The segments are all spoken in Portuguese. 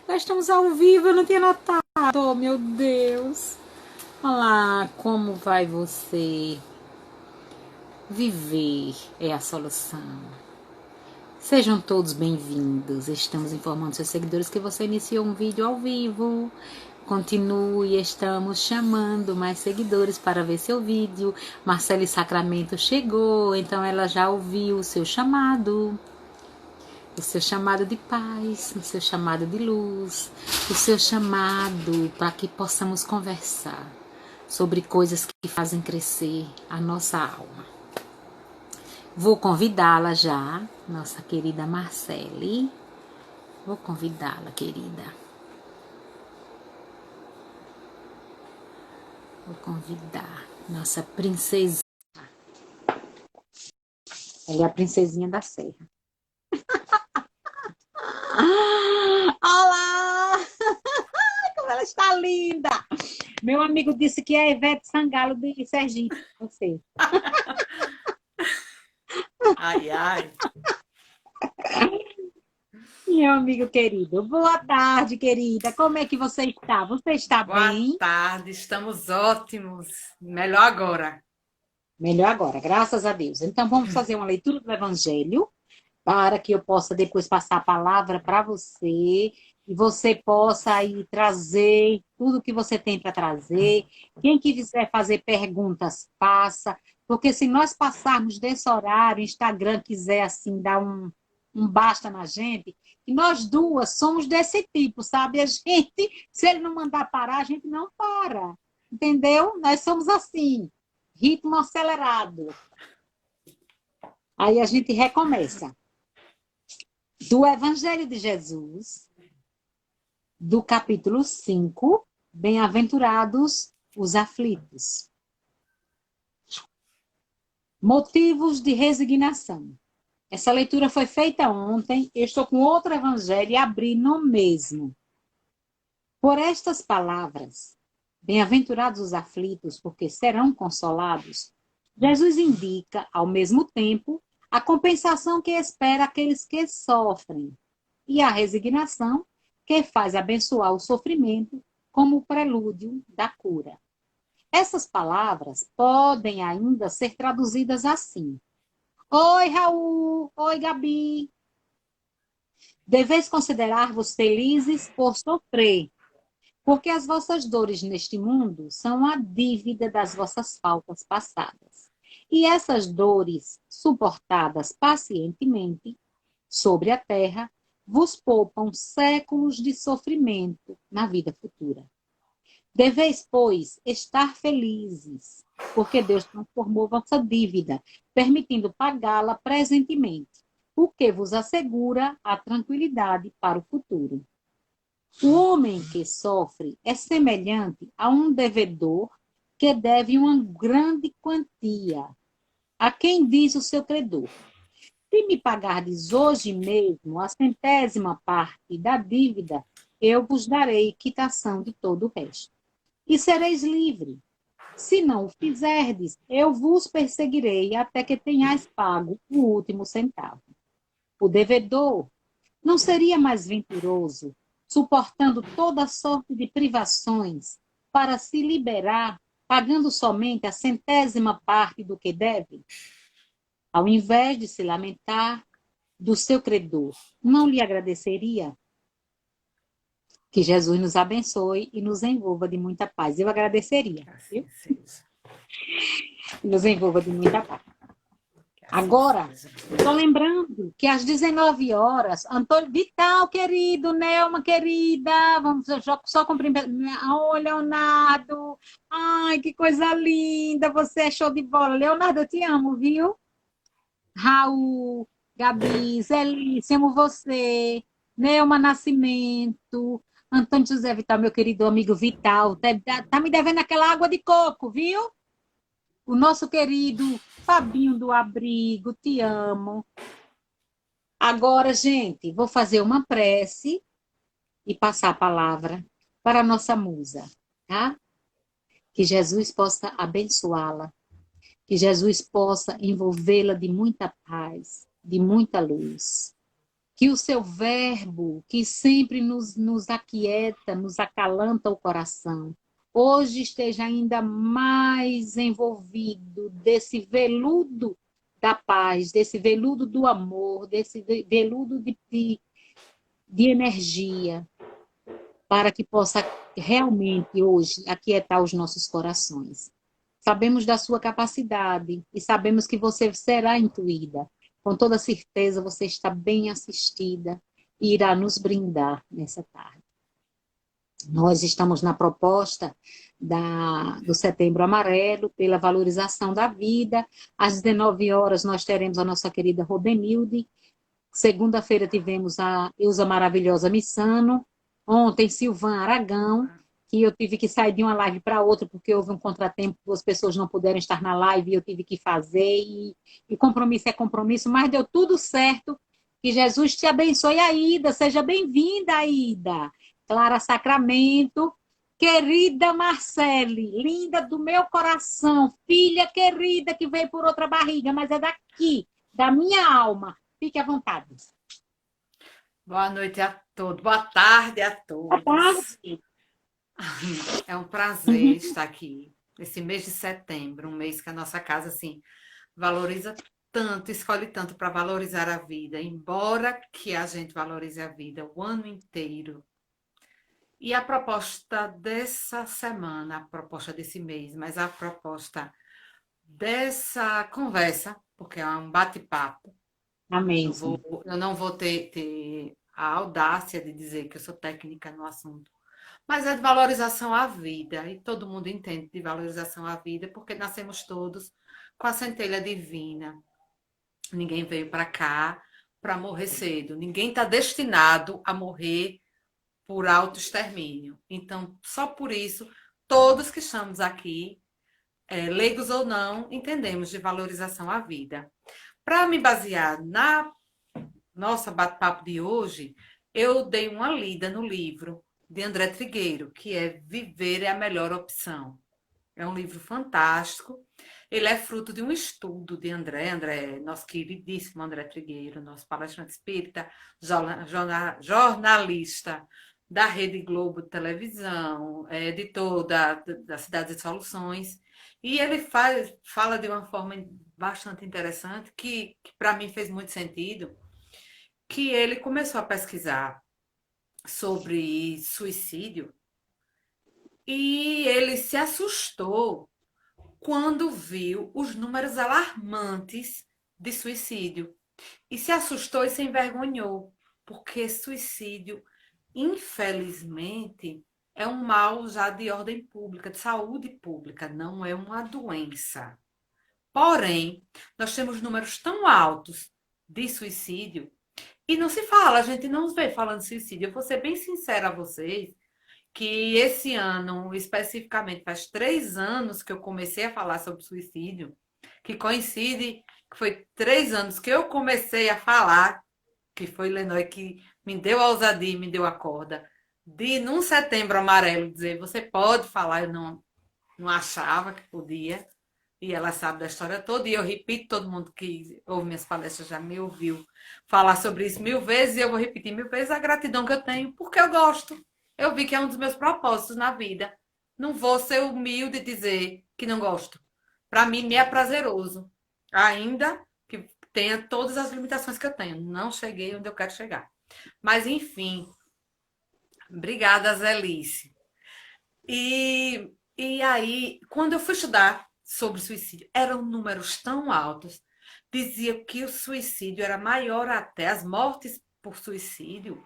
Nós estamos ao vivo, eu não tinha notado. Oh, meu Deus. Olá, como vai você? Viver é a solução. Sejam todos bem-vindos. Estamos informando seus seguidores que você iniciou um vídeo ao vivo. Continue, estamos chamando mais seguidores para ver seu vídeo. Marcele Sacramento chegou, então ela já ouviu o seu chamado. O seu chamado de paz, o seu chamado de luz, o seu chamado para que possamos conversar sobre coisas que fazem crescer a nossa alma. Vou convidá-la já, nossa querida Marcele. Vou convidá-la, querida. Vou convidar nossa princesa. Ela é a princesinha da Serra. Olá! Como ela está linda! Meu amigo disse que é a Ivete Sangalo de Sergipe. Você. Ai, ai. Meu amigo querido, boa tarde, querida. Como é que você está? Você está Boa bem? tarde, estamos ótimos. Melhor agora. Melhor agora, graças a Deus. Então, vamos fazer uma leitura do Evangelho para que eu possa depois passar a palavra para você e você possa aí trazer tudo que você tem para trazer. Quem quiser fazer perguntas, faça, porque se nós passarmos desse horário, o Instagram quiser assim dar um basta na gente, e nós duas somos desse tipo, sabe? A gente, se ele não mandar parar, a gente não para, entendeu? Nós somos assim, ritmo acelerado. Aí a gente recomeça. Do Evangelho de Jesus, do capítulo 5, Bem-aventurados os aflitos. Motivos de resignação. Essa leitura foi feita ontem, eu estou com outro evangelho e abri no mesmo. Por estas palavras, bem-aventurados os aflitos, porque serão consolados, Jesus indica, ao mesmo tempo, a compensação que espera aqueles que sofrem e a resignação que faz abençoar o sofrimento como prelúdio da cura. Essas palavras podem ainda ser traduzidas assim: Oi, Raul! Oi, Gabi! Deveis considerar-vos felizes por sofrer, porque as vossas dores neste mundo são a dívida das vossas faltas passadas. E essas dores, suportadas pacientemente sobre a terra, vos poupam séculos de sofrimento na vida futura. Deveis, pois, estar felizes, porque Deus transformou vossa dívida, permitindo pagá-la presentemente, o que vos assegura a tranquilidade para o futuro. O homem que sofre é semelhante a um devedor que deve uma grande quantia. A quem diz o seu credor: se me pagardes hoje mesmo a centésima parte da dívida, eu vos darei quitação de todo o resto. E sereis livre. Se não o fizerdes, eu vos perseguirei até que tenhais pago o último centavo. O devedor não seria mais venturoso, suportando toda sorte de privações, para se liberar, pagando somente a centésima parte do que deve? Ao invés de se lamentar do seu credor, não lhe agradeceria? Que Jesus nos abençoe e nos envolva de muita paz. Eu agradeceria, Que assim viu? seja. Nos envolva de muita paz. Que assim Agora, seja. estou lembrando que às 19 horas, Antônio Vital, querido, Nelma, querida, vamos só cumprimentar. Ô, Leonardo, ai, que coisa linda, você é show de bola. Leonardo, eu te amo, viu? Raul, Gabi, Zelice, amo você. Neuma Nascimento, Antônio José Vital, meu querido amigo Vital, tá me devendo aquela água de coco, viu? O nosso querido Fabinho do Abrigo, te amo. Agora, gente, vou fazer uma prece e passar a palavra para a nossa musa, tá? Que Jesus possa abençoá-la, que Jesus possa envolvê-la de muita paz, de muita luz. que o seu verbo, que sempre nos aquieta, nos acalanta o coração, hoje esteja ainda mais envolvido desse veludo da paz, desse veludo do amor, desse veludo de energia, para que possa realmente hoje aquietar os nossos corações. Sabemos da sua capacidade e sabemos que você será intuída. Com toda certeza você está bem assistida e irá nos brindar nessa tarde. Nós estamos na proposta do Setembro Amarelo, pela valorização da vida. Às 19 horas nós teremos a nossa querida Rodenilde. Segunda-feira tivemos a Eusa Maravilhosa Missano. Ontem, Silvan Aragão, que eu tive que sair de uma live para outra, porque houve um contratempo, as pessoas não puderam estar na live, e eu tive que fazer, e compromisso é compromisso, mas deu tudo certo. Que Jesus te abençoe, Aida. Seja bem-vinda, Aida. Clara Sacramento, querida Marcele, linda do meu coração, filha querida que veio por outra barriga, mas é daqui, da minha alma. Fique à vontade. Boa noite a todos, boa tarde a Boa todos. tarde. É um prazer estar aqui. Esse mês de setembro, um mês que a nossa casa assim valoriza tanto, escolhe tanto para valorizar a vida, embora que a gente valorize a vida o ano inteiro. E a proposta dessa semana, a proposta desse mês, mas a proposta dessa conversa, porque é um bate-papo. Amém. Eu não vou ter a audácia de dizer que eu sou técnica no assunto, mas é de valorização à vida, e todo mundo entende de valorização à vida, porque nascemos todos com a centelha divina. Ninguém veio para cá para morrer cedo, ninguém está destinado a morrer por autoextermínio. Então, só por isso, todos que estamos aqui, leigos ou não, entendemos de valorização à vida. Para me basear na nossa bate-papo de hoje, eu dei uma lida no livro de André Trigueiro, que é Viver é a Melhor Opção. É um livro fantástico. Ele é fruto de um estudo de André, nosso queridíssimo André Trigueiro, nosso palestrante espírita, jornalista da Rede Globo de televisão, editor da Cidades e Soluções. E ele fala de uma forma bastante interessante, que para mim fez muito sentido, que ele começou a pesquisar sobre suicídio e ele se assustou quando viu os números alarmantes de suicídio. E se assustou e se envergonhou, porque suicídio, infelizmente, é um mal já de ordem pública, de saúde pública, não é uma doença. Porém, nós temos números tão altos de suicídio e não se fala, a gente não vê falando de suicídio. Eu vou ser bem sincera a vocês, que esse ano, especificamente, faz 3 anos que eu comecei a falar sobre suicídio, que coincide que foi 3 anos que eu comecei a falar, que foi Lenói que me deu a ousadia, me deu a corda, de num setembro amarelo dizer, você pode falar, eu não achava que podia, e ela sabe da história toda, e eu repito, todo mundo que ouve minhas palestras já me ouviu falar sobre isso 1000 vezes, e eu vou repetir 1000 vezes a gratidão que eu tenho, porque eu gosto. Eu vi que é um dos meus propósitos na vida. Não vou ser humilde e dizer que não gosto. Para mim, me é prazeroso. Ainda que tenha todas as limitações que eu tenho. Não cheguei onde eu quero chegar. Mas, enfim. Obrigada, Zelice. E aí, quando eu fui estudar sobre suicídio, eram números tão altos. Dizia que o suicídio era maior até, as mortes por suicídio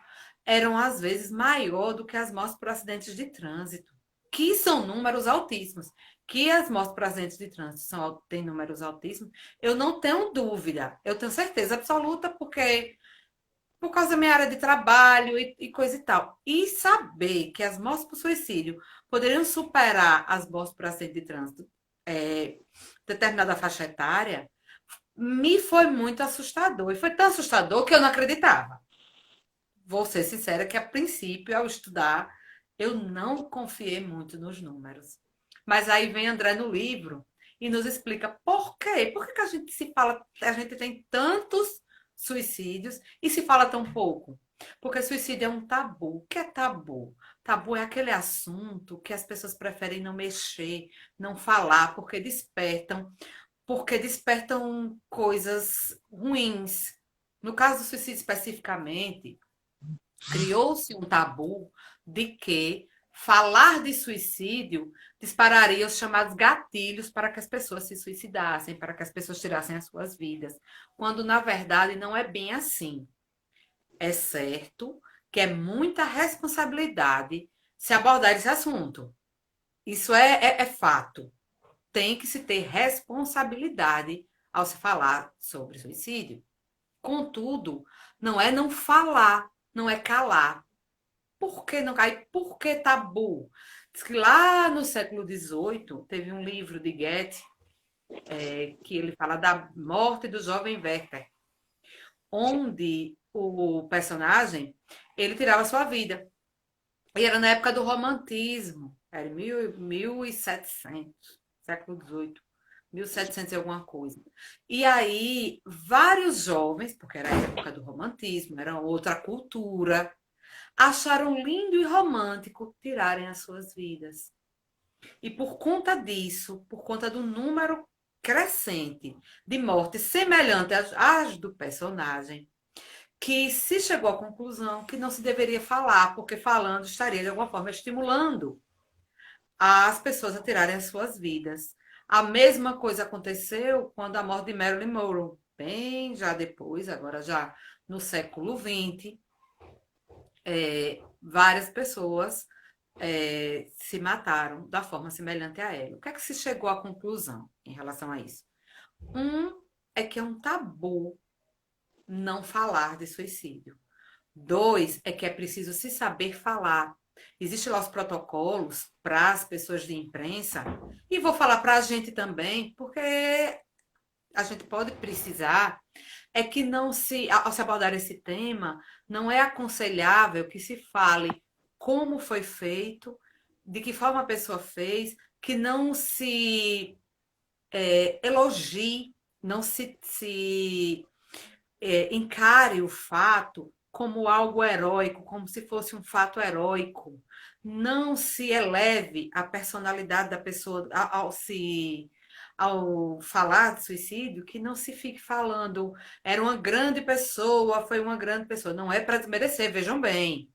eram às vezes maior do que as mortes por acidentes de trânsito, que são números altíssimos. Que as mortes por acidentes de trânsito têm números altíssimos, eu não tenho dúvida, eu tenho certeza absoluta, porque por causa da minha área de trabalho e coisa e tal. E saber que as mortes por suicídio poderiam superar as mortes por acidente de trânsito determinada faixa etária, me foi muito assustador. E foi tão assustador que eu não acreditava. Vou ser sincera que, a princípio, ao estudar, eu não confiei muito nos números. Mas aí vem André no livro e nos explica por quê. Por que a gente se fala, a gente tem tantos suicídios e se fala tão pouco? Porque suicídio é um tabu. O que é tabu? Tabu é aquele assunto que as pessoas preferem não mexer, não falar, porque despertam coisas ruins. No caso do suicídio especificamente, criou-se um tabu de que falar de suicídio dispararia os chamados gatilhos para que as pessoas se suicidassem, para que as pessoas tirassem as suas vidas, quando na verdade não é bem assim. É certo que é muita responsabilidade se abordar esse assunto. Isso é fato. Tem que se ter responsabilidade ao se falar sobre suicídio. Contudo, não é não falar, não é calar. Por que não cai? Por que tabu? Diz que lá no século XVIII teve um livro de Goethe que ele fala da morte do jovem Werther, onde o personagem ele tirava sua vida. E era na época do romantismo, era 1700, século XVIII, 1700 e alguma coisa. E aí, vários jovens, porque era a época do romantismo, era outra cultura, acharam lindo e romântico tirarem as suas vidas. E por conta disso, por conta do número crescente de mortes semelhantes às do personagem, que se chegou à conclusão que não se deveria falar, porque falando estaria de alguma forma estimulando as pessoas a tirarem as suas vidas. A mesma coisa aconteceu quando a morte de Marilyn Monroe, bem já depois, agora já no século XX, várias pessoas se mataram da forma semelhante a ela. O que é que se chegou à conclusão em relação a isso? Um é que é um tabu não falar de suicídio. Dois, é que é preciso se saber falar. Existem lá os protocolos para as pessoas de imprensa, e vou falar para a gente também, porque a gente pode precisar, é que não se, ao se abordar esse tema, não é aconselhável que se fale como foi feito, de que forma a pessoa fez, que não se elogie, não se encare o fato como algo heróico, como se fosse um fato heróico. Não se eleve a personalidade da pessoa ao falar de suicídio, que não se fique falando era uma grande pessoa, foi uma grande pessoa. Não é para desmerecer, vejam bem,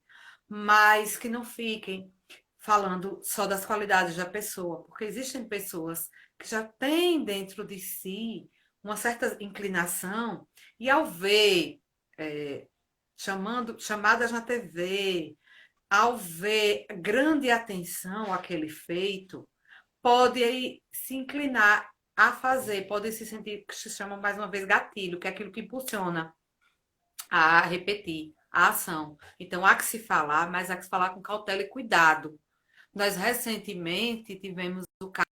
mas que não fiquem falando só das qualidades da pessoa, porque existem pessoas que já têm dentro de si uma certa inclinação e ao ver chamadas na TV, ao ver grande atenção àquele feito, pode aí se inclinar a fazer, pode se sentir, que se chama mais uma vez gatilho, que é aquilo que impulsiona a repetir a ação. Então há que se falar, mas há que se falar com cautela e cuidado. Nós recentemente tivemos o caso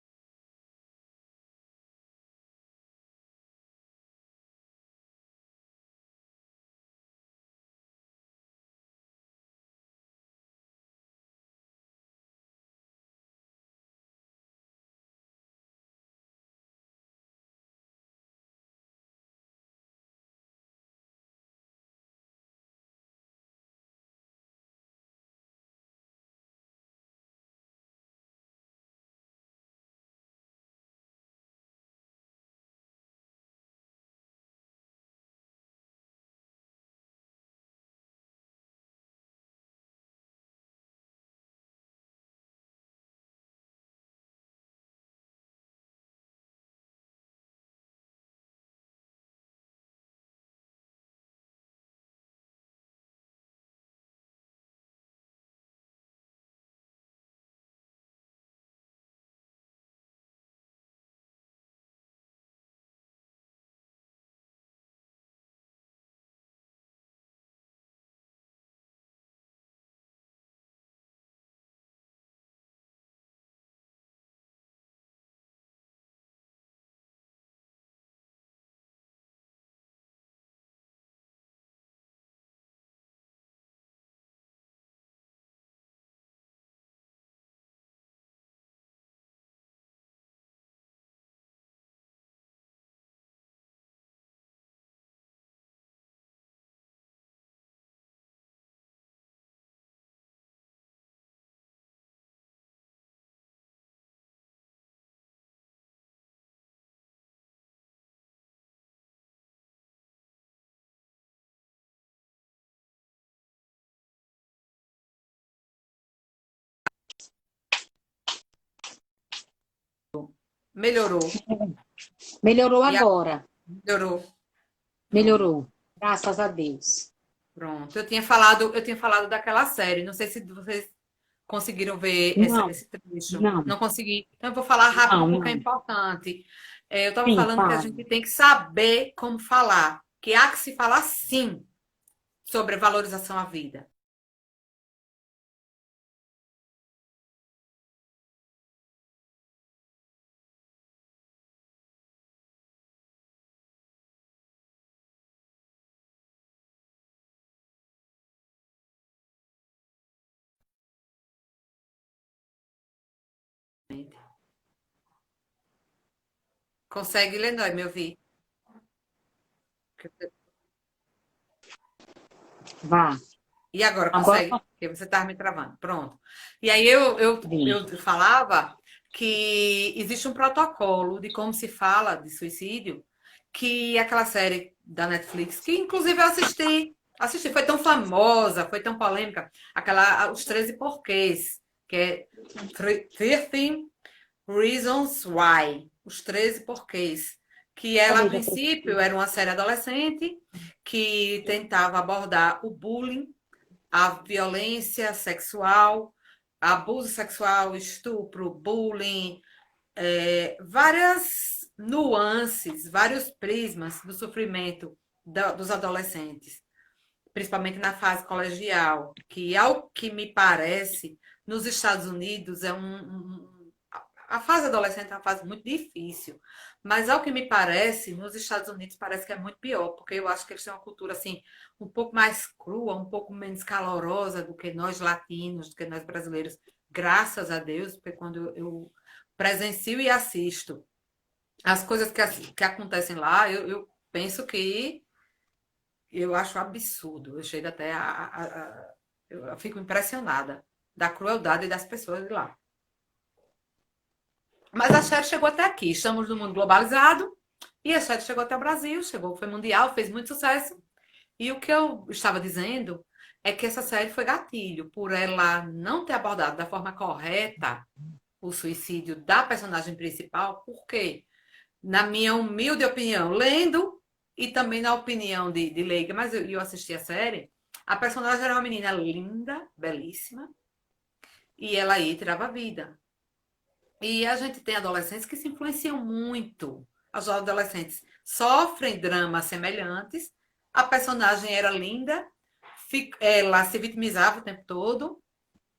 Melhorou. Melhorou E a- agora. melhorou. Pronto. Melhorou. Graças a Deus. Pronto. Eu tinha falado daquela série. Não sei se vocês conseguiram ver Não, esse trecho. não, Não consegui. Então, eu vou falar rápido não, porque é não. importante. Eu estava Sim, falando que a fala. gente tem que saber como falar. Que há que se falar sim sobre valorização à vida. Consegue, Lenói, me ouvir? Vá. E agora, Agora consegue? Porque você estava me travando. Pronto. E aí eu consegui. falava que existe um protocolo de como se fala de suicídio, que aquela série da Netflix, que inclusive eu assisti, foi tão famosa, foi tão polêmica, aquela Os 13 Porquês, que é 13 Reasons Why, Os 13 Porquês, que ela, a Talvez já princípio, era uma série adolescente que tentava abordar o bullying, a violência sexual, abuso sexual, estupro, bullying, várias nuances, vários prismas do sofrimento dos adolescentes, principalmente na fase colegial, que, ao que me parece, nos Estados Unidos é a fase adolescente é uma fase muito difícil, mas ao que me parece, nos Estados Unidos parece que é muito pior, porque eu acho que eles têm uma cultura assim um pouco mais crua, um pouco menos calorosa do que nós latinos, do que nós brasileiros, graças a Deus, porque quando eu presencio e assisto as coisas que acontecem lá, eu penso que eu acho absurdo. Eu chego até eu fico impressionada da crueldade das pessoas de lá. Mas a série chegou até aqui. Estamos no mundo globalizado e a série chegou até o Brasil, chegou, foi mundial, fez muito sucesso. E o que eu estava dizendo é que essa série foi gatilho por ela não ter abordado da forma correta o suicídio da personagem principal, porque, na minha humilde opinião, lendo e também na opinião de leiga, mas eu assisti a série, a personagem era uma menina linda, belíssima, e ela aí tirava a vida. E a gente tem adolescentes que se influenciam muito. Os adolescentes sofrem dramas semelhantes. A personagem era linda, ela se vitimizava o tempo todo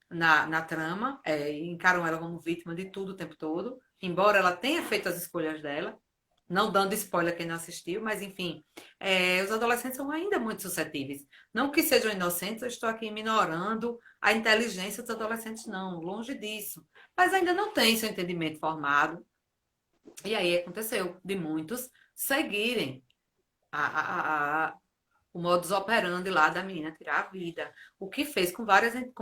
na trama, encaram ela como vítima de tudo o tempo todo, embora ela tenha feito as escolhas dela, não dando spoiler a quem não assistiu, mas enfim, os adolescentes são ainda muito suscetíveis. Não que sejam inocentes, eu estou aqui minorando a inteligência dos adolescentes, não, longe disso. Mas ainda não tem seu entendimento formado. E aí aconteceu de muitos seguirem o modus operandi lá da menina tirar a vida. O que fez com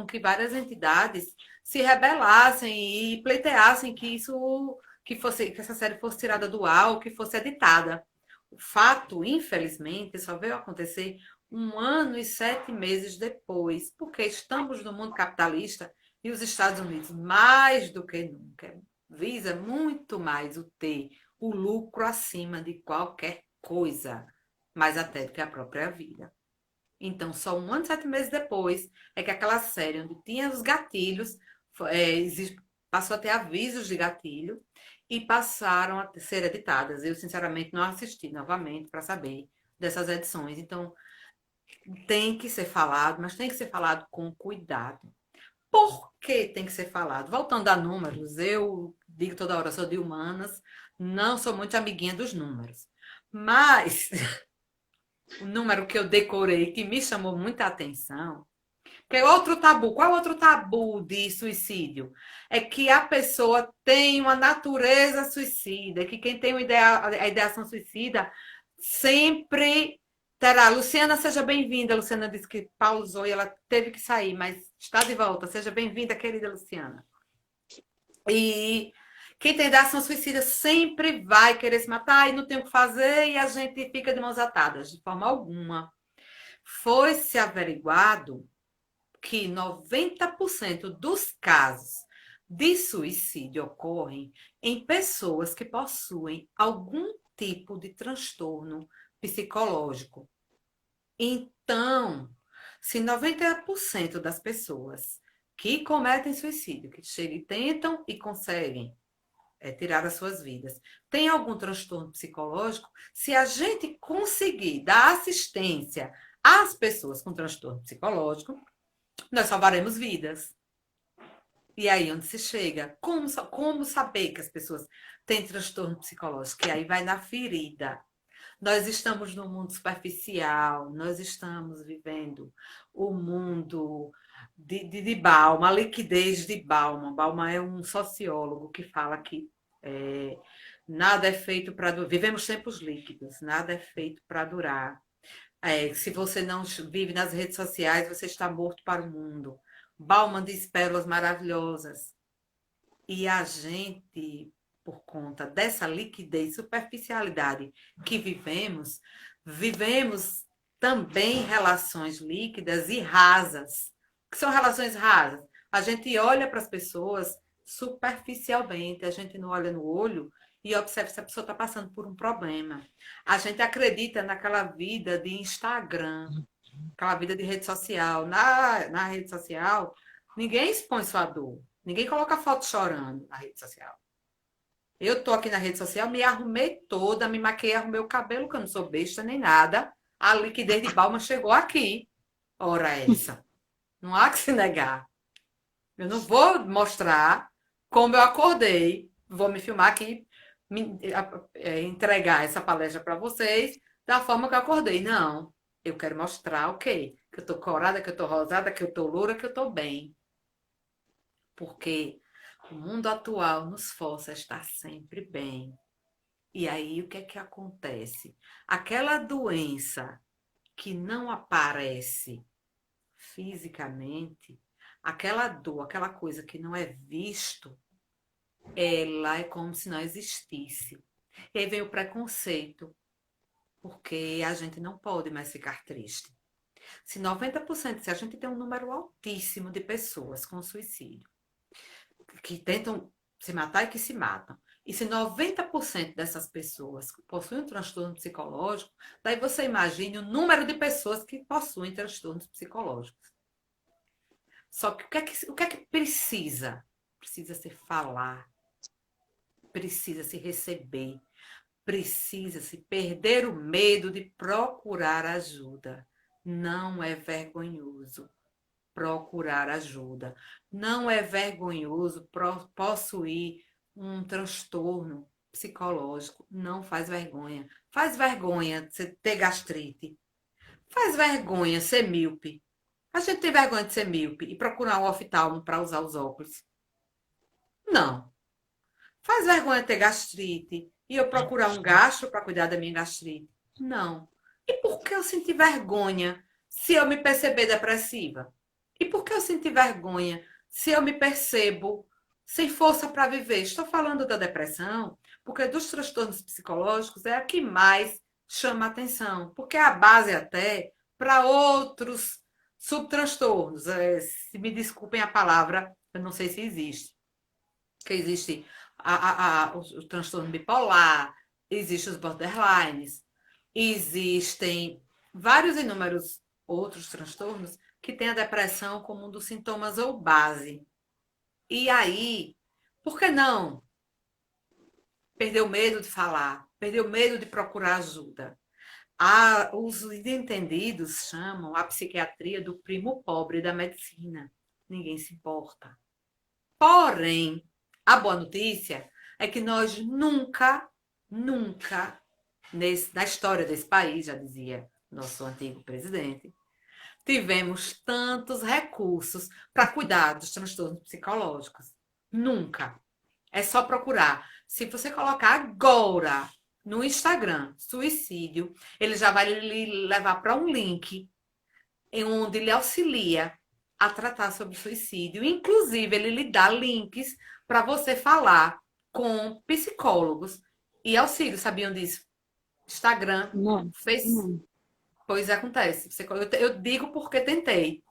que várias entidades se rebelassem e pleiteassem que essa série fosse tirada do ar ou que fosse editada. O fato, infelizmente, só veio acontecer 1 ano e 7 meses depois, porque estamos no mundo capitalista e os Estados Unidos, mais do que nunca, visa muito mais o lucro acima de qualquer coisa, mais até do que a própria vida. Então, só 1 ano e 7 meses depois é que aquela série onde tinha os gatilhos, passou a ter avisos de gatilho e passaram a ser editadas. Eu, sinceramente, não assisti novamente para saber dessas edições. Então, tem que ser falado, mas tem que ser falado com cuidado. Por que tem que ser falado? Voltando a números, eu digo toda hora, sou de humanas, não sou muito amiguinha dos números. Mas o número que eu decorei, que me chamou muita atenção, que é outro tabu. Qual é outro tabu de suicídio? É que a pessoa tem uma natureza suicida, que quem tem a ideação suicida sempre terá. Luciana, seja bem-vinda. Luciana disse que pausou e ela teve que sair, mas está de volta. Seja bem-vinda, querida Luciana. E quem tem ideação suicida sempre vai querer se matar e não tem o que fazer e a gente fica de mãos atadas, de forma alguma. Foi-se averiguado que 90% dos casos de suicídio ocorrem em pessoas que possuem algum tipo de transtorno psicológico. Então, se 90% das pessoas que cometem suicídio, que chegam e tentam e conseguem tirar as suas vidas, tem algum transtorno psicológico, se a gente conseguir dar assistência às pessoas com transtorno psicológico, nós salvaremos vidas. E aí onde se chega? Como saber que as pessoas têm transtorno psicológico? E aí vai na ferida. Nós estamos no mundo superficial, nós estamos vivendo o mundo de Bauman, a liquidez de Bauman. Bauman é um sociólogo que fala que nada é feito para durar. Vivemos tempos líquidos, nada é feito para durar. Se você não vive nas redes sociais, você está morto para o mundo. Bauman diz pérolas maravilhosas. E a gente, por conta dessa liquidez, superficialidade que vivemos também relações líquidas e rasas. O que são relações rasas? A gente olha para as pessoas superficialmente, a gente não olha no olho e observa se a pessoa está passando por um problema. A gente acredita naquela vida de Instagram, aquela vida de rede social. Na rede social, ninguém expõe sua dor. Ninguém coloca foto chorando na rede social. Eu tô aqui na rede social, me arrumei toda, me maquiei, arrumei o cabelo, que eu não sou besta nem nada. A liquidez de Balma chegou aqui. Ora essa. Não há que se negar. Eu não vou mostrar como eu acordei. Vou me filmar aqui, entregar essa palestra para vocês da forma que eu acordei. Não. Eu quero mostrar o quê? Que eu tô corada, que eu tô rosada, que eu tô loura, que eu tô bem. Porque o mundo atual nos força a estar sempre bem. E aí o que é que acontece? Aquela doença que não aparece fisicamente, aquela dor, aquela coisa que não é visto, ela é como se não existisse. E aí vem o preconceito, porque a gente não pode mais ficar triste. Se 90%, se a gente tem um número altíssimo de pessoas com suicídio, que tentam se matar e que se matam. E se 90% dessas pessoas possuem um transtorno psicológico, daí você imagine o número de pessoas que possuem transtornos psicológicos. Só que o que é que precisa? Precisa se falar, precisa se receber, precisa se perder o medo de procurar ajuda. Não é vergonhoso procurar ajuda. Não é vergonhoso possuir um transtorno psicológico. Não faz vergonha. Faz vergonha você ter gastrite. Faz vergonha ser míope. A gente tem vergonha de ser míope e procurar um oftalmo para usar os óculos. Não. Faz vergonha ter gastrite e eu procurar um gastro para cuidar da minha gastrite. Não. E por que eu senti vergonha se eu me perceber depressiva? E por que eu senti vergonha se eu me percebo sem força para viver? Estou falando da depressão, porque dos transtornos psicológicos é a que mais chama atenção, porque é a base até para outros subtranstornos. Se me desculpem a palavra, eu não sei se existe. Que existe o transtorno bipolar, existem os borderlines, existem vários inúmeros outros transtornos que têm a depressão como um dos sintomas ou base. E aí, por que não perder o medo de falar, perder o medo de procurar ajuda? Os entendidos chamam a psiquiatria do primo pobre da medicina. Ninguém se importa. Porém, a boa notícia é que nós nunca, na história desse país, já dizia nosso antigo presidente, tivemos tantos recursos para cuidar dos transtornos psicológicos. Nunca. É só procurar. Se você colocar agora no Instagram suicídio, ele já vai lhe levar para um link em onde ele auxilia a tratar sobre suicídio. Inclusive, ele lhe dá links para você falar com psicólogos e auxílio. Sabiam disso? Instagram, Não, Facebook. não. Pois acontece. Eu digo porque tentei.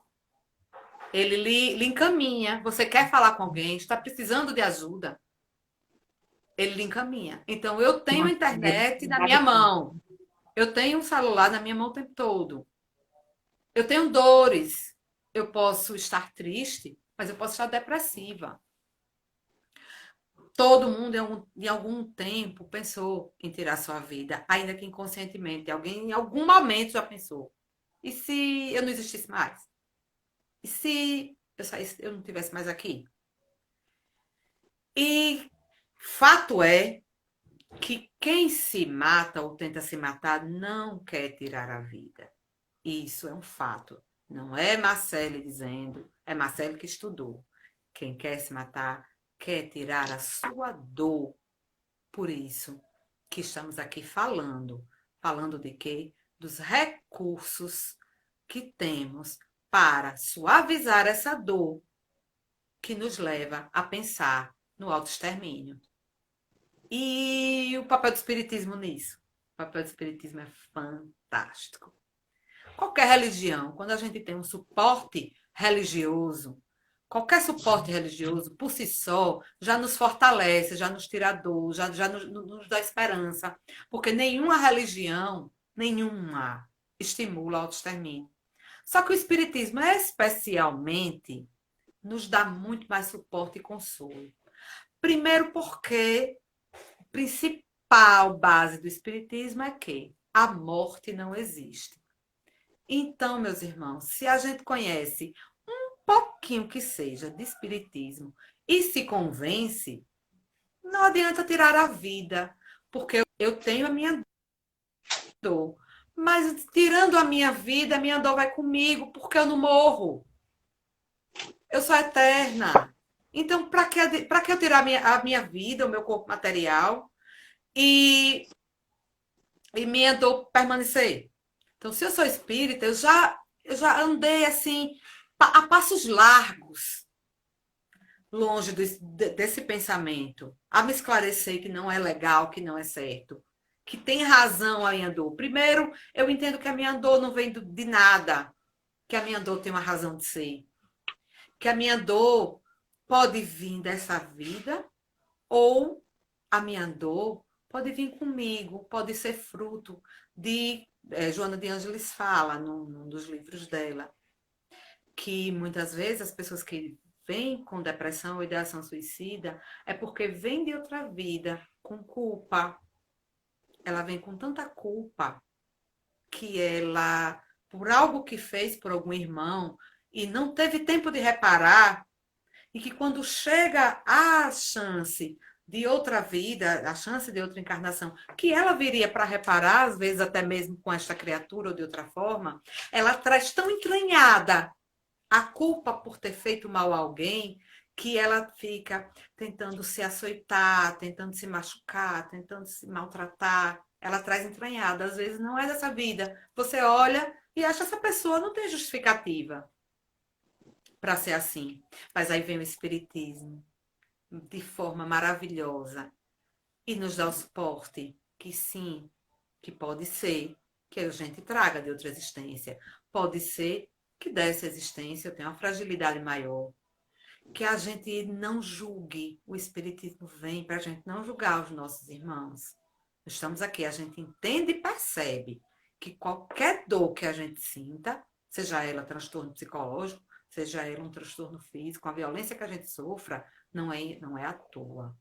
Ele lhe encaminha. Você quer falar com alguém, está precisando de ajuda. ele lhe encaminha. Então, eu tenho a É internet na minha verdade. mão. Eu tenho um celular na minha mão o tempo todo. Eu tenho dores. Eu posso estar triste, mas eu posso estar depressiva. Todo mundo, em algum tempo, pensou em tirar sua vida, ainda que inconscientemente. Alguém, em algum momento, já pensou. E se eu não existisse mais? E se eu não estivesse mais aqui? E fato é que quem se mata ou tenta se matar não quer tirar a vida. Isso é um fato. Não é Marcele dizendo, é Marcele que estudou. Quem quer se matar quer tirar a sua dor. Por isso que estamos aqui falando. Falando de quê? Dos recursos que temos para suavizar essa dor que nos leva a pensar no autoextermínio. E o papel do espiritismo nisso? O papel do espiritismo é fantástico. Qualquer religião, quando a gente tem um suporte religioso, qualquer suporte religioso, por si só, já nos fortalece, já nos tira a dor, já nos dá esperança. Porque nenhuma religião, nenhuma, estimula o autoextermínio. Só que o espiritismo, especialmente, nos dá muito mais suporte e consolo. Primeiro porque a principal base do espiritismo é que a morte não existe. Então, meus irmãos, se a gente conhece um pouquinho que seja de espiritismo e se convence, não adianta tirar a vida, porque eu tenho a minha dor. Mas tirando a minha dor vai comigo, porque eu não morro. Eu sou eterna. Então, para que eu tirar a minha vida, o meu corpo material, e, e minha dor permanecer? Então, se eu sou espírita, eu já andei assim, a passos largos, longe desse pensamento, a me esclarecer que não é legal, que não é certo, que tem razão a minha dor. Primeiro, eu entendo que a minha dor não vem de nada, que a minha dor tem uma razão de ser, que a minha dor pode vir dessa vida ou a minha dor pode vir comigo, pode ser fruto de. Joana de Ângeles fala num dos livros dela, que muitas vezes as pessoas que vêm com depressão ou ideação suicida é porque vêm de outra vida com culpa. Ela vem com tanta culpa que ela, por algo que fez por algum irmão e não teve tempo de reparar, e que quando chega a chance de outra vida, a chance de outra encarnação, que ela viria para reparar, às vezes até mesmo com esta criatura ou de outra forma, ela traz tão entranhada a culpa por ter feito mal a alguém que ela fica tentando se açoitar, tentando se machucar, tentando se maltratar. Ela traz entranhada, às vezes não é dessa vida. Você olha e acha que essa pessoa não tem justificativa para ser assim. Mas aí vem o espiritismo de forma maravilhosa e nos dá o suporte que sim, que pode ser que a gente traga de outra existência. Pode ser que dessa existência eu tenha uma fragilidade maior. Que a gente não julgue. O espiritismo vem para a gente não julgar os nossos irmãos. Estamos aqui, a gente entende e percebe que qualquer dor que a gente sinta, seja ela transtorno psicológico, seja ela um transtorno físico, a violência que a gente sofra, não é à toa.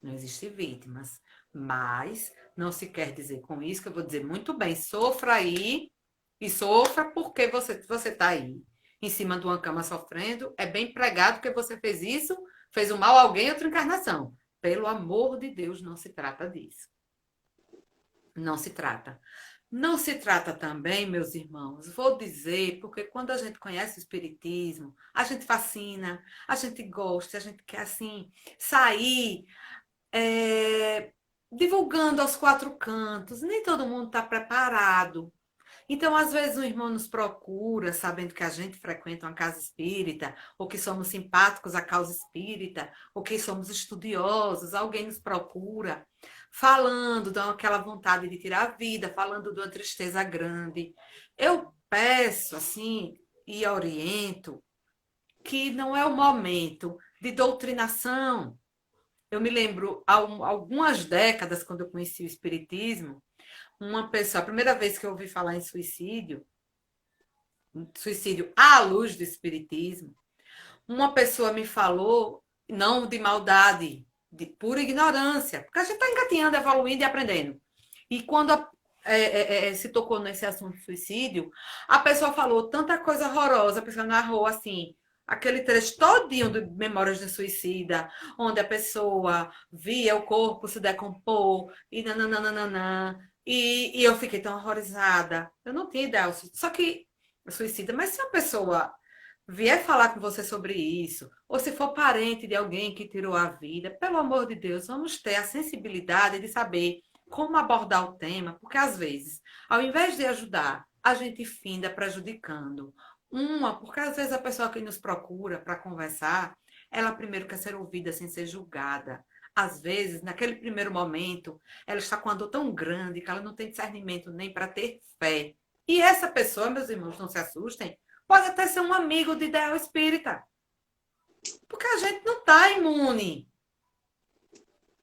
Não existem vítimas. Mas não se quer dizer com isso que eu vou dizer muito bem, sofra aí e sofra porque você está aí em cima de uma cama sofrendo. É bem pregado que você fez isso, fez um mal a alguém em outra encarnação. Pelo amor de Deus, não se trata disso. Não se trata. Não se trata também, meus irmãos, vou dizer, porque quando a gente conhece o Espiritismo, a gente fascina, a gente gosta, a gente quer assim sair é, divulgando aos quatro cantos. Nem todo mundo está preparado. Então, às vezes, o irmão nos procura, sabendo que a gente frequenta uma casa espírita, ou que somos simpáticos à causa espírita, ou que somos estudiosos, alguém nos procura, falando, dão aquela vontade de tirar a vida, falando de uma tristeza grande. Eu peço, assim, e oriento, que não é o momento de doutrinação, Eu me lembro, há algumas décadas, quando eu conheci o Espiritismo, uma pessoa, a primeira vez que eu ouvi falar em suicídio à luz do Espiritismo, uma pessoa me falou, não de maldade, de pura ignorância, porque a gente está engatinhando, evoluindo e aprendendo. E quando se tocou nesse assunto de suicídio, a pessoa falou tanta coisa horrorosa, a pessoa narrou assim, aquele trecho todinho de Memórias de Suicida, onde a pessoa via o corpo se decompor, e nananana, e eu fiquei tão horrorizada. Eu não tinha ideia, só que suicida, mas se a pessoa vier falar com você sobre isso, ou se for parente de alguém que tirou a vida, pelo amor de Deus, vamos ter a sensibilidade de saber como abordar o tema, porque às vezes, ao invés de ajudar, a gente finda prejudicando. Porque às vezes a pessoa que nos procura para conversar, ela primeiro quer ser ouvida sem ser julgada. Às vezes, naquele primeiro momento, ela está com uma dor tão grande que ela não tem discernimento nem para ter fé. E essa pessoa, meus irmãos, não se assustem, pode até ser um amigo de ideal espírita. Porque a gente não está imune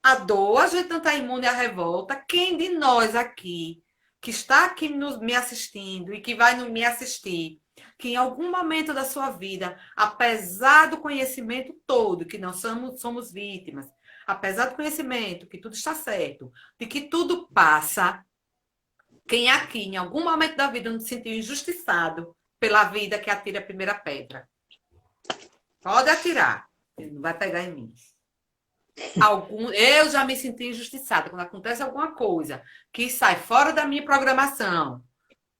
à dor, a gente não está imune à revolta. Quem de nós aqui, que está aqui me assistindo e que vai me assistir, que em algum momento da sua vida, apesar do conhecimento todo, que não somos vítimas, apesar do conhecimento que tudo está certo, de que tudo passa, quem aqui, em algum momento da vida, não se sentiu injustiçado pela vida, que atira a primeira pedra? Pode atirar, ele não vai pegar em mim. Eu já me senti injustiçada quando acontece alguma coisa que sai fora da minha programação,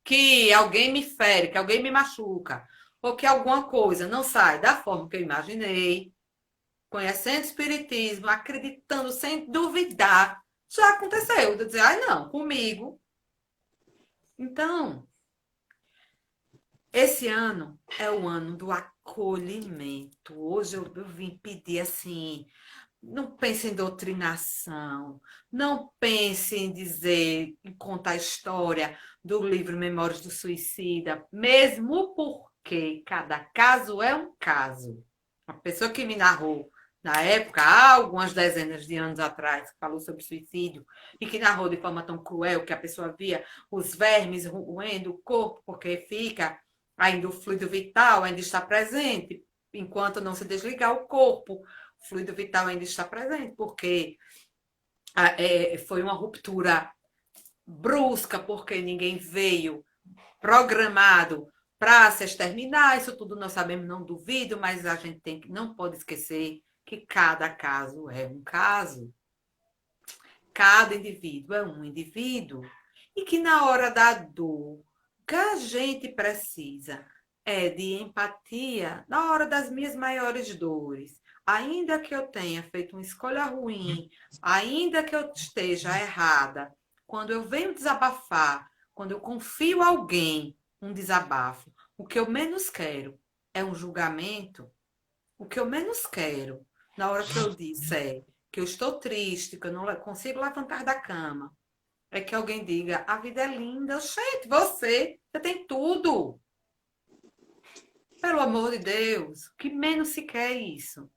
que alguém me fere, que alguém me machuca, ou que alguma coisa não sai da forma que eu imaginei, conhecendo o espiritismo, acreditando sem duvidar, já aconteceu. De dizer, ai não, comigo. Então, esse ano é o ano do acolhimento. Hoje eu vim pedir assim, não pense em doutrinação, não pense em dizer, em contar a história do livro Memórias do Suicida, mesmo porque cada caso é um caso. A pessoa que me narrou na época, há algumas dezenas de anos atrás, que falou sobre suicídio e que narrou de forma tão cruel que a pessoa via os vermes roendo o corpo porque fica ainda o fluido vital ainda está presente, enquanto não se desligar o corpo, o fluido vital ainda está presente, porque foi uma ruptura brusca, porque ninguém veio programado para se exterminar. Isso tudo nós sabemos, não duvido, mas a gente não pode esquecer que cada caso é um caso. Cada indivíduo é um indivíduo. E que na hora da dor, que a gente precisa é de empatia na hora das minhas maiores dores. Ainda que eu tenha feito uma escolha ruim, ainda que eu esteja errada, quando eu venho desabafar, quando eu confio a alguém um desabafo, o que eu menos quero é um julgamento. O que eu menos quero na hora que eu disser que eu estou triste, que eu não consigo levantar da cama, é que alguém diga, a vida é linda. Gente, você tem tudo. Pelo amor de Deus, o que menos se quer é isso.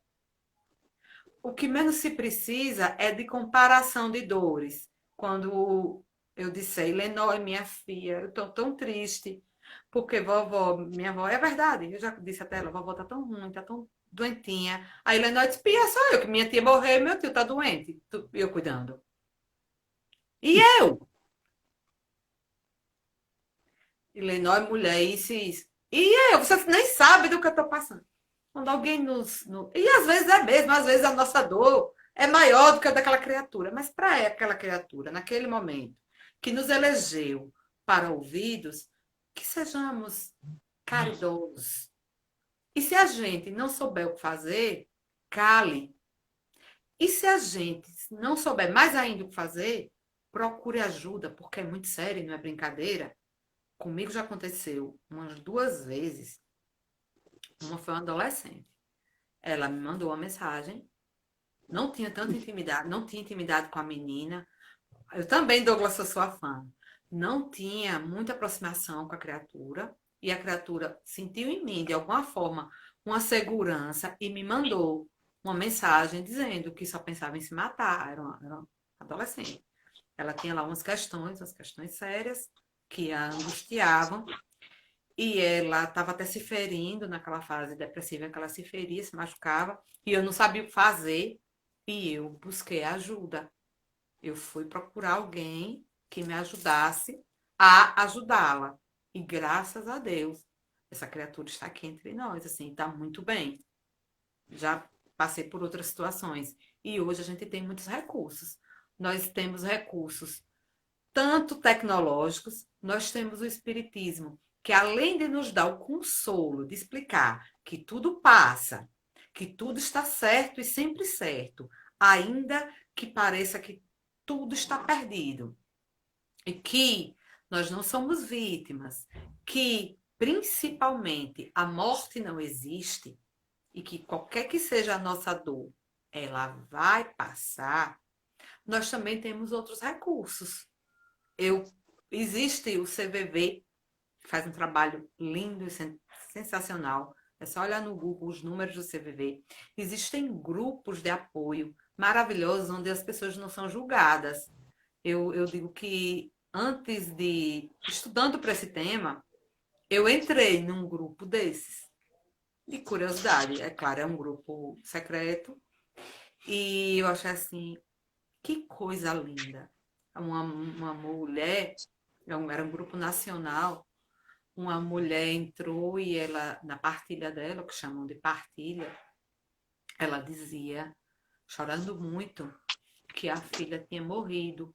O que menos se precisa é de comparação de dores. Quando eu disse, Lenói, minha filha, eu estou tão triste, porque vovó, minha avó, é verdade, eu já disse até ela, vovó está tão ruim, está tão doentinha. Aí Lenói disse, Pia, sou eu, que minha tia morreu e meu tio está doente, eu cuidando. E eu? E Lenói, mulher, isso. E eu? Você nem sabe do que eu estou passando. Quando alguém E às vezes é mesmo, às vezes a nossa dor é maior do que a daquela criatura. Mas para aquela criatura, naquele momento, que nos elegeu para ouvidos, que sejamos caridosos. E se a gente não souber o que fazer, cale. E se a gente não souber mais ainda o que fazer, procure ajuda, porque é muito sério, não é brincadeira. Comigo já aconteceu umas 2 vezes. Uma foi uma adolescente. Ela me mandou uma mensagem, não tinha tanta intimidade, não tinha intimidade com a menina. Eu também, Douglas, sou sua fã. Não tinha muita aproximação com a criatura, e a criatura sentiu em mim, de alguma forma, uma segurança e me mandou uma mensagem dizendo que só pensava em se matar, era uma adolescente. Ela tinha lá umas questões sérias que a angustiavam, e ela estava até se ferindo naquela fase depressiva que ela se feria, se machucava, e eu não sabia o que fazer, e eu busquei ajuda. Eu fui procurar alguém que me ajudasse a ajudá-la. E graças a Deus, essa criatura está aqui entre nós, assim, está muito bem. Já passei por outras situações. E hoje a gente tem muitos recursos. Nós temos recursos tanto tecnológicos, nós temos o espiritismo, que além de nos dar o consolo de explicar que tudo passa, que tudo está certo e sempre certo, ainda que pareça que tudo está perdido, e que nós não somos vítimas, que principalmente a morte não existe e que qualquer que seja a nossa dor, ela vai passar. Nós também temos outros recursos. Existe o CVV, que faz um trabalho lindo e sensacional. É só olhar no Google os números do CVV. Existem grupos de apoio maravilhosos onde as pessoas não são julgadas. Eu digo que antes de estudando para esse tema, eu entrei num grupo desses. De curiosidade, é claro, é um grupo secreto. E eu achei assim, que coisa linda. Uma mulher, era um grupo nacional, uma mulher entrou e ela, na partilha dela, o que chamam de partilha, ela dizia, chorando muito, que a filha tinha morrido.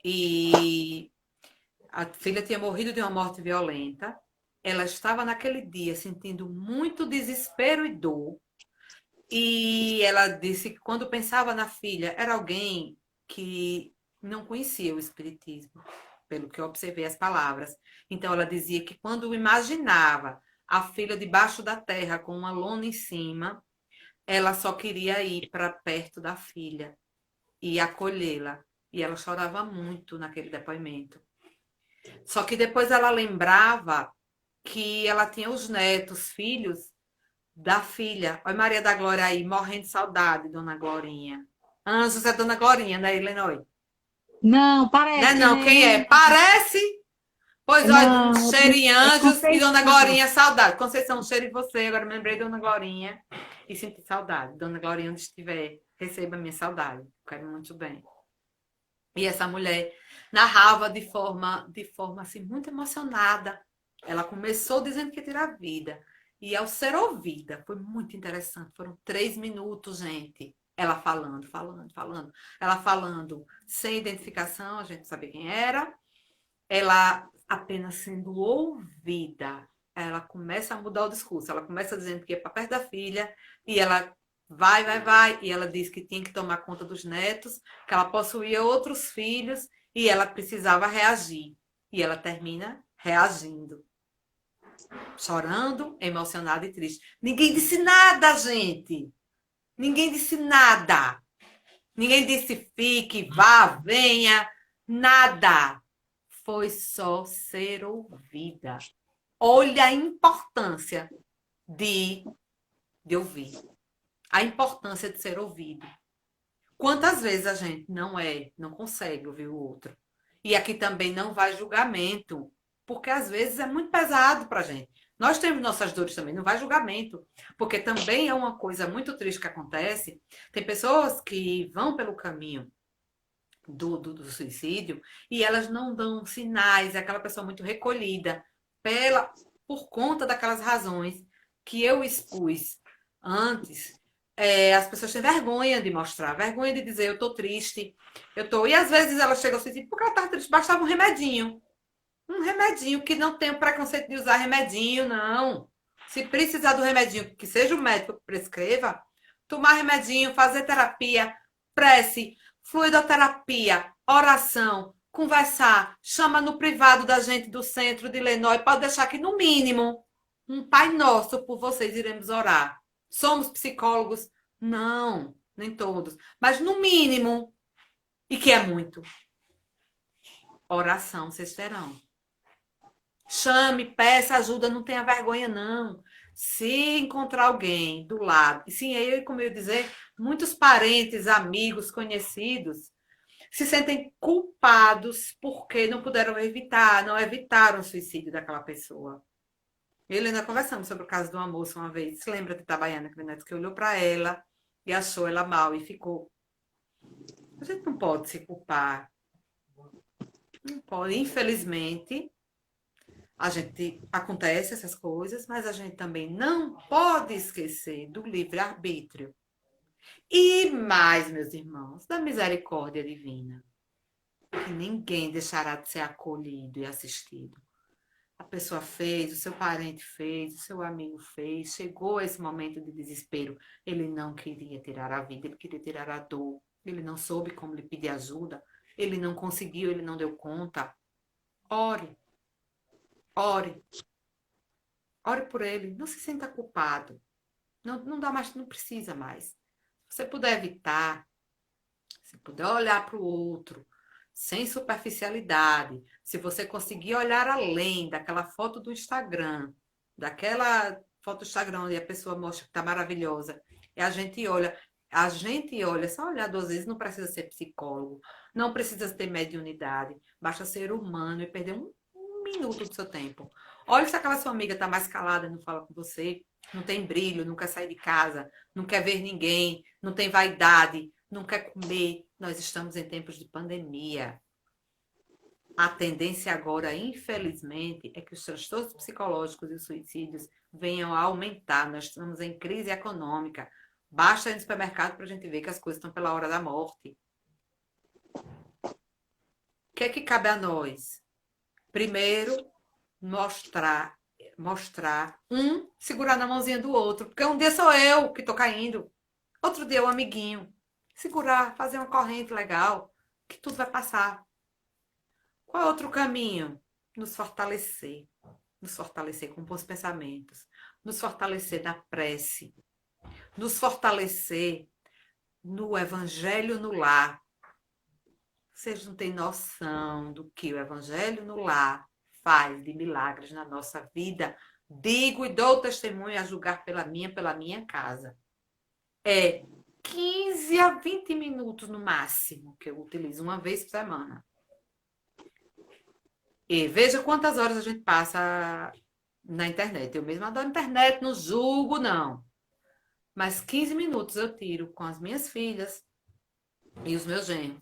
E a filha tinha morrido de uma morte violenta. Ela estava naquele dia sentindo muito desespero e dor. E ela disse que quando pensava na filha, era alguém que não conhecia o espiritismo, pelo que eu observei as palavras. Então ela dizia que quando imaginava a filha debaixo da terra com uma lona em cima, ela só queria ir para perto da filha e acolhê-la. E ela chorava muito naquele depoimento. Só que depois ela lembrava que ela tinha os netos, filhos da filha. Olha Maria da Glória aí, morrendo de saudade, Dona Glorinha. Anjos é Dona Glorinha, né, Elenoi? Não, Não é parece, não, quem é? né? Parece? Pois olha, um Não, cheiro em é Anjos e Dona Conceição. Glorinha, saudade. Conceição, um cheiro em você. Agora me lembrei de Dona Glorinha e senti saudade. Dona Glorinha, onde estiver, receba minha saudade. Quero muito bem. E essa mulher narrava de forma assim, muito emocionada. Ela começou dizendo que ia tirar a vida. E ao ser ouvida, foi muito interessante. Foram 3 minutos, gente. Ela falando, falando, falando. Ela falando sem identificação, a gente não sabia quem era. Ela apenas sendo ouvida. Ela começa a mudar o discurso. Ela começa dizendo que ia para perto da filha e ela vai, vai, vai. E ela diz que tinha que tomar conta dos netos, que ela possuía outros filhos e ela precisava reagir. E ela termina reagindo, chorando, emocionada e triste. Ninguém disse nada, gente. Ninguém disse nada. Ninguém disse fique, vá, venha. Nada. Foi só ser ouvida. Olha a importância de, de ouvir. A importância de ser ouvido. Quantas vezes a gente não consegue ouvir o outro? E aqui também não vai julgamento, porque às vezes é muito pesado para a gente. Nós temos nossas dores também, não vai julgamento, porque também é uma coisa muito triste que acontece. Tem pessoas que vão pelo caminho do suicídio e elas não dão sinais, é aquela pessoa muito recolhida por conta daquelas razões que eu expus antes. As pessoas têm vergonha de mostrar, vergonha de dizer eu tô triste, eu tô. E às vezes elas chegam assim, porque ela tá triste, bastava um remedinho. Um remedinho que não tem o preconceito de usar remedinho, não. Se precisar do remedinho, que seja o médico que prescreva, tomar remedinho, fazer terapia, prece, fluidoterapia, oração, conversar, chama no privado da gente do centro de Lenói, pode deixar que no mínimo um Pai Nosso por vocês iremos orar. Somos psicólogos? Não, nem todos, mas no mínimo, e que é muito, oração vocês terão. Chame, peça ajuda, não tenha vergonha, não. Se encontrar alguém do lado, e sim, aí, como eu ia dizer, muitos parentes, amigos, conhecidos se sentem culpados porque não puderam evitar, não evitaram o suicídio daquela pessoa. Eu e Helena conversamos sobre o caso de uma moça uma vez. Se lembra de Itabaiana, que olhou para ela e achou ela mal e ficou. A gente não pode se culpar. Não pode. Infelizmente, a gente acontece essas coisas, mas a gente também não pode esquecer do livre-arbítrio. E mais, meus irmãos, da misericórdia divina. Que ninguém deixará de ser acolhido e assistido. A pessoa fez, o seu parente fez, o seu amigo fez, chegou esse momento de desespero. Ele não queria tirar a vida, ele queria tirar a dor. Ele não soube como lhe pedir ajuda, ele não conseguiu, ele não deu conta. Ore, ore, ore por ele. Não se sinta culpado. Não, não dá mais, não precisa mais. Se você puder evitar, se puder olhar para o outro, sem superficialidade, se você conseguir olhar além daquela foto do Instagram, daquela foto do Instagram onde a pessoa mostra que está maravilhosa, e a gente olha, só olhar 2 vezes, não precisa ser psicólogo, não precisa ter mediunidade, basta ser humano e perder um minuto do seu tempo. Olha se aquela sua amiga está mais calada, não fala com você, não tem brilho, não quer sair de casa, não quer ver ninguém, não tem vaidade, não quer comer. Nós estamos em tempos de pandemia. A tendência agora, infelizmente, é que os transtornos psicológicos e os suicídios venham a aumentar. Nós estamos em crise econômica. Basta ir no supermercado para a gente ver que as coisas estão pela hora da morte. O que é que cabe a nós? Primeiro, mostrar, segurar na mãozinha do outro. Porque um dia sou eu que estou caindo, outro dia é o amiguinho. Segurar, fazer uma corrente legal, que tudo vai passar. Qual é outro caminho? Nos fortalecer. Nos fortalecer com bons pensamentos. Nos fortalecer na prece. Nos fortalecer no evangelho no lar. Vocês não têm noção do que o evangelho no lar faz de milagres na nossa vida. Digo e dou testemunho a julgar pela minha casa. É 15 a 20 minutos no máximo, que eu utilizo uma vez por semana. E veja quantas horas a gente passa na internet. Eu mesma adoro internet, não julgo, não. Mas 15 minutos eu tiro com as minhas filhas e os meus genros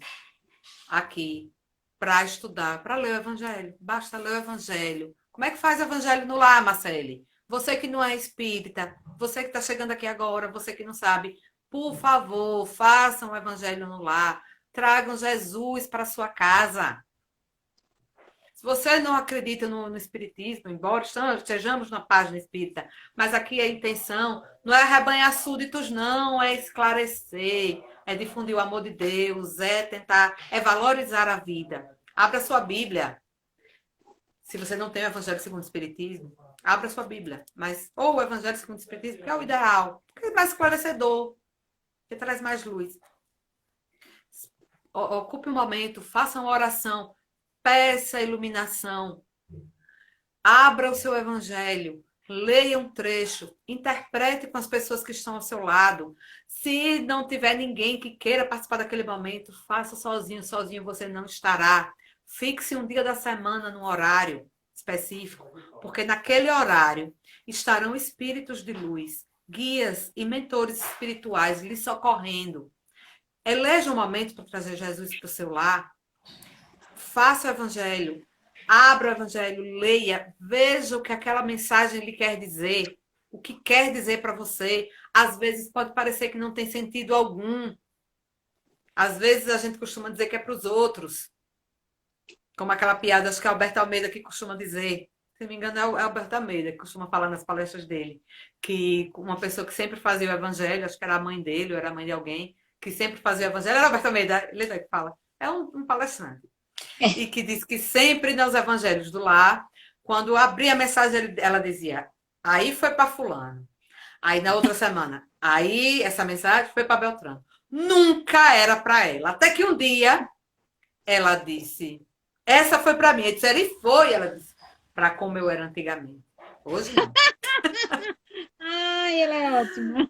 aqui para estudar, para ler o evangelho. Basta ler o evangelho. Como é que faz o evangelho no lar, Marcele? Você que não é espírita, você que está chegando aqui agora, você que não sabe, por favor, façam o evangelho no lar. Tragam Jesus para sua casa. Se você não acredita no espiritismo, embora estejamos na página espírita, mas aqui a intenção não é arrebanhar súditos, não, é esclarecer, é difundir o amor de Deus, é valorizar a vida. Abra sua Bíblia. Se você não tem o Evangelho segundo o Espiritismo, abra sua Bíblia. Ou o Evangelho segundo o Espiritismo, que é o ideal, porque é mais esclarecedor, que traz mais luz. Ocupe um momento, faça uma oração, peça iluminação, abra o seu Evangelho, leia um trecho, interprete com as pessoas que estão ao seu lado. Se não tiver ninguém que queira participar daquele momento, faça sozinho, sozinho você não estará. Fixe um dia da semana num horário específico, porque naquele horário estarão espíritos de luz, guias e mentores espirituais lhe socorrendo. Eleja um momento para trazer Jesus para o seu lar. Faça o evangelho. Abra o evangelho, leia, veja o que aquela mensagem lhe quer dizer, o que quer dizer para você. Às vezes pode parecer que não tem sentido algum. Às vezes a gente costuma dizer que é para os outros. Como aquela piada, acho que é Alberto Almeida que costuma dizer. Se não me engano, é o Alberto Almeida que costuma falar nas palestras dele. Que uma pessoa que sempre fazia o evangelho, acho que era a mãe dele ou era a mãe de alguém, que sempre fazia o evangelho, era Alberto Almeida, ele é que fala. É um palestrante. E que diz que sempre nos evangelhos do lar, quando abria a mensagem, ela dizia, aí foi para fulano. Aí na outra semana, aí essa mensagem foi para Beltrano. Nunca era para ela. Até que um dia ela disse, essa foi para mim. Eu disse, e foi, ela disse, para como eu era antigamente. Hoje não. Ai, ela é ótima.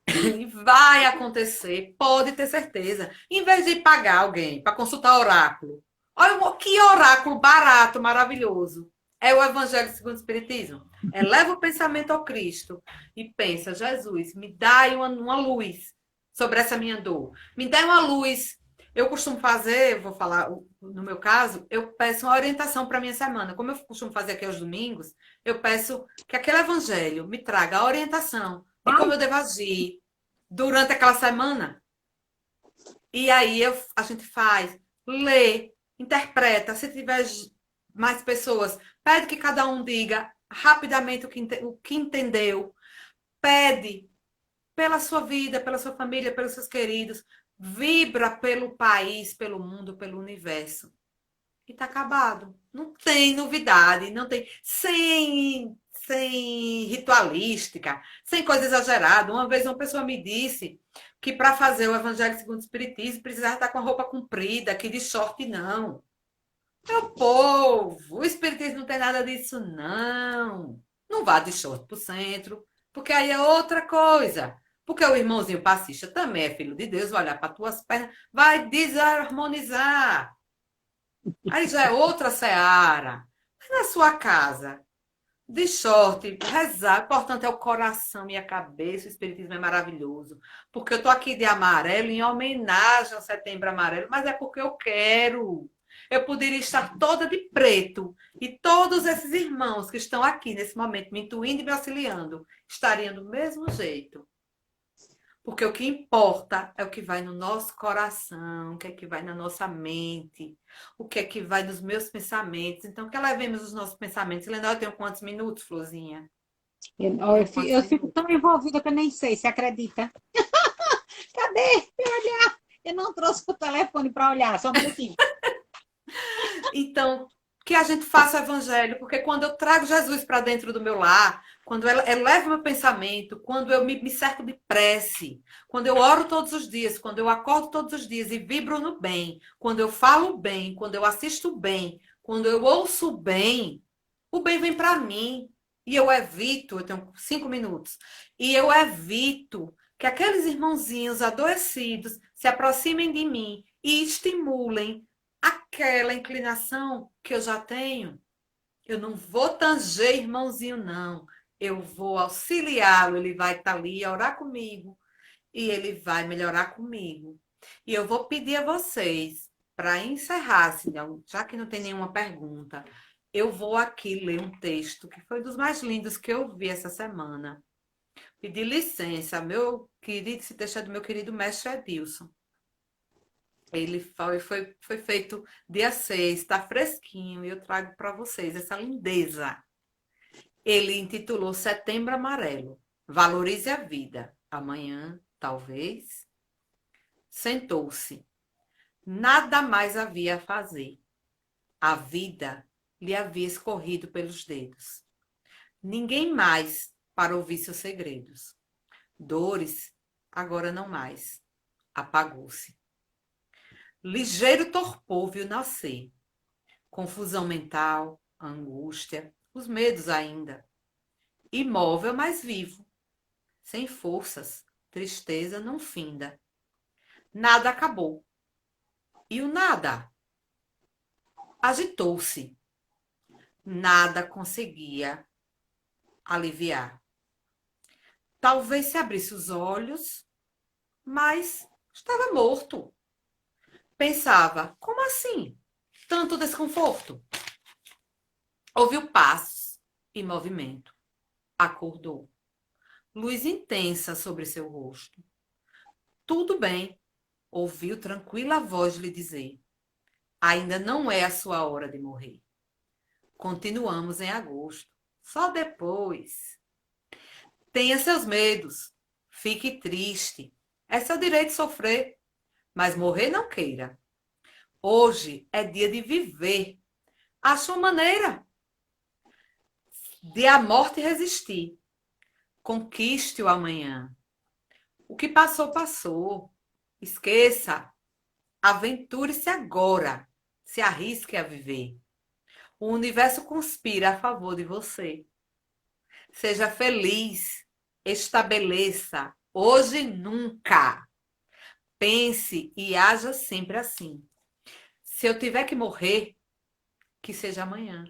E vai acontecer, pode ter certeza. Em vez de pagar alguém para consultar oráculo, olha que oráculo barato, maravilhoso. É o Evangelho segundo o Espiritismo. Eleva o pensamento ao Cristo e pensa, Jesus, me dá uma luz sobre essa minha dor. Me dá uma luz. Eu costumo fazer, vou falar no meu caso, eu peço uma orientação para a minha semana. Como eu costumo fazer aqui aos domingos, eu peço que aquele evangelho me traga a orientação de Ai, como eu devo agir durante aquela semana. E aí a gente faz, lê, interpreta. Se tiver mais pessoas, pede que cada um diga rapidamente o que entendeu. Pede pela sua vida, pela sua família, pelos seus queridos. Vibra pelo país, pelo mundo, pelo universo. E tá acabado. Não tem novidade, não tem. Sem ritualística, sem coisa exagerada. Uma vez uma pessoa me disse que para fazer o Evangelho segundo o Espiritismo precisava estar com a roupa comprida, que de short não. Meu povo, o Espiritismo não tem nada disso, não. Não vá de short pro centro, porque aí é outra coisa. Porque o irmãozinho passista também é filho de Deus, vai olhar para tuas pernas, vai desarmonizar. Aí já é outra seara. Mas na sua casa, de short, rezar. O importante é o coração e a cabeça. O Espiritismo é maravilhoso. Porque eu tô aqui de amarelo em homenagem ao Setembro Amarelo, mas é porque eu quero. Eu poderia estar toda de preto. E todos esses irmãos que estão aqui nesse momento, me intuindo e me auxiliando, estariam do mesmo jeito. Porque o que importa é o que vai no nosso coração, o que é que vai na nossa mente, o que é que vai nos meus pensamentos. Então, que levemos os nossos pensamentos. Leonor, eu tenho quantos minutos, Florzinha? Tenho quantos eu fico minutos? tão envolvida que eu nem sei, você acredita? Cadê? Eu não trouxe o telefone para olhar, só um minutinho. Então, que a gente faça o evangelho, porque quando eu trago Jesus para dentro do meu lar, quando eu elevo meu pensamento, quando eu me cerco de prece, quando eu oro todos os dias, quando eu acordo todos os dias e vibro no bem, quando eu falo bem, quando eu assisto bem, quando eu ouço bem, o bem vem para mim. E eu evito, eu tenho 5 minutos, e eu evito que aqueles irmãozinhos adoecidos se aproximem de mim e estimulem aquela inclinação que eu já tenho. Eu não vou tanger irmãozinho, não. Eu vou auxiliá-lo. Ele vai estar ali a orar comigo e ele vai melhorar comigo. E eu vou pedir a vocês, para encerrar, já que não tem nenhuma pergunta, eu vou aqui ler um texto que foi dos mais lindos que eu vi essa semana. Pedir licença, meu querido, esse texto é do meu querido mestre Edilson. Ele foi feito dia 6, está fresquinho, e eu trago para vocês essa lindeza. Ele intitulou Setembro Amarelo. Valorize a vida. Amanhã, talvez. Sentou-se. Nada mais havia a fazer. A vida lhe havia escorrido pelos dedos. Ninguém mais para ouvir seus segredos. Dores, agora não mais. Apagou-se. Ligeiro torpor viu nascer. Confusão mental, angústia, os medos ainda. Imóvel, mas vivo. Sem forças, tristeza não finda. Nada acabou. E o nada agitou-se. Nada conseguia aliviar. Talvez se abrisse os olhos, mas estava morto. Pensava, como assim? Tanto desconforto. Ouviu passos e movimento. Acordou. Luz intensa sobre seu rosto. Tudo bem, ouviu tranquila voz lhe dizer. Ainda não é a sua hora de morrer. Continuamos em agosto. Só depois. Tenha seus medos. Fique triste. É seu direito de sofrer. Mas morrer não queira. Hoje é dia de viver. A sua maneira. De a morte resistir. Conquiste o amanhã. O que passou, passou. Esqueça. Aventure-se agora. Se arrisque a viver. O universo conspira a favor de você. Seja feliz. Estabeleça. Hoje e nunca. Pense e haja sempre assim. Se eu tiver que morrer, que seja amanhã.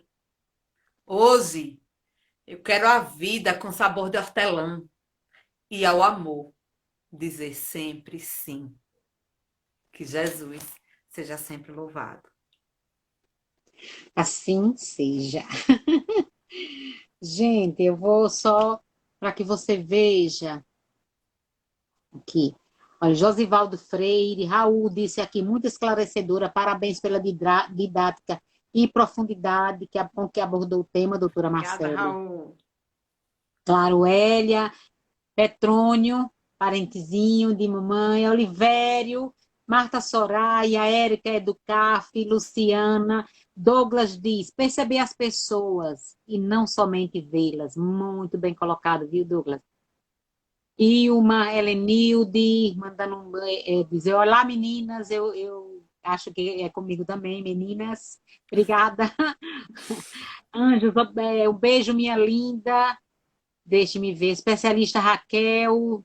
Hoje, eu quero a vida com sabor de hortelã e ao amor dizer sempre sim. Que Jesus seja sempre louvado. Assim seja. Gente, eu vou só para que você veja aqui. Olha, Josivaldo Freire, Raul disse aqui, muito esclarecedora, parabéns pela didática e profundidade com que abordou o tema, doutora Obrigada, Marcele. Raul. Claro, Hélia, Petrônio, parentezinho de mamãe, Olivério, Marta Soraya, Érica Educaf, Luciana, Douglas diz, perceber as pessoas e não somente vê-las. Muito bem colocado, viu, Douglas? E uma Helenilde, mandando dizer, olá meninas, eu acho que é comigo também, meninas, obrigada. Anjos, um beijo, minha linda. Deixe-me ver, especialista Raquel,